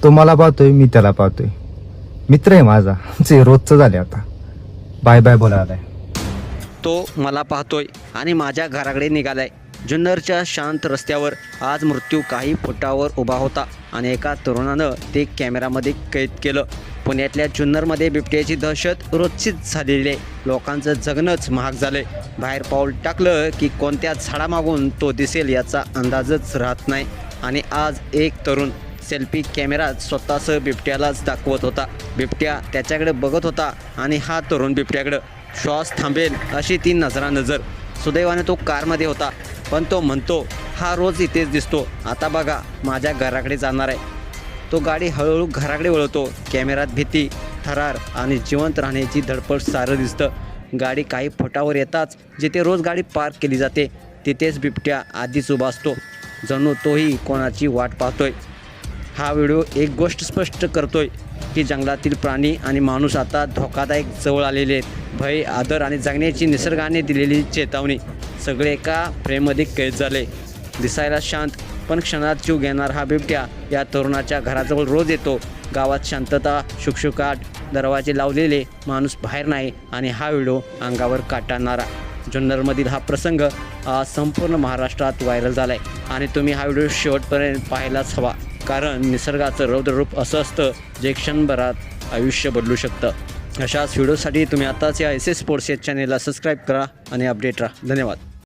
तो मला पाहतोय, मी त्याला पाहतोय. मित्र आहे माझा, जे रोजचं झाले आता. बाय बाय बोलायलाय. तो मला पाहतोय आणि माझ्या घराकडे निघालाय. जुन्नरच्या शांत रस्त्यावर आज मृत्यू काही फुटावर उभा होता आणि एका तरुणानं ते कॅमेरामध्ये कैद केलं. पुण्यातल्या जुन्नरमध्ये बिबट्याची दहशत रोजचीच झालेली आहे. लोकांचं जगणंच महाग झालंय. बाहेर पाऊल टाकलं की कोणत्या झाडामागून तो दिसेल याचा अंदाजच राहत नाही. आणि आज एक तरुण सेल्फी कॅमेरात स्वतःच बिबट्यालाच दाखवत होता. बिबट्या त्याच्याकडे बघत होता आणि हा तरुण बिबट्याकडं. श्वास थांबेल अशी ती नजरानजर. सुदैवाने तो कारमध्ये होता, पण तो म्हणतो हा रोज इथेच दिसतो, आता बघा माझ्या घराकडे जाणार आहे. तो गाडी हळूहळू घराकडे वळवतो. कॅमेरात भीती, थरार आणि जिवंत राहण्याची धडपड सारं दिसतं. गाडी काही फुटावर येताच जिथे रोज गाडी पार्क केली जाते तिथेच बिबट्या आधीच उभा असतो, जणू तोही कोणाची वाट पाहतोय. हा व्हिडिओ एक गोष्ट स्पष्ट करतोय की जंगलातील प्राणी आणि माणूस आता धोकादायक जवळ आलेले आहेत. भय, आदर आणि जगण्याची निसर्गाने दिलेली चेतावणी सगळे एका फ्रेममध्ये कैद झाले. दिसायला शांत पण क्षणात जीव घेणार हा बिबट्या या तरुणाच्या घराजवळ रोज येतो. गावात शांतता, शुकशुकाट, दरवाजे लावलेले, माणूस बाहेर नाही आणि हा व्हिडिओ अंगावर काटा आणणारा. जुन्नरमधील हा प्रसंग आज संपूर्ण महाराष्ट्रात व्हायरल झाला आहे आणि तुम्ही हा व्हिडिओ शेवटपर्यंत पाहायलाच हवा, कारण निसर्गाचं रौद्ररूप असं असतं जे क्षणभरात आयुष्य बदलू शकतं. अशाच व्हिडिओसाठी तुम्ही आताच या SS स्पोर्ट्स या चॅनेलला सबस्क्राईब करा आणि अपडेट राहा. धन्यवाद.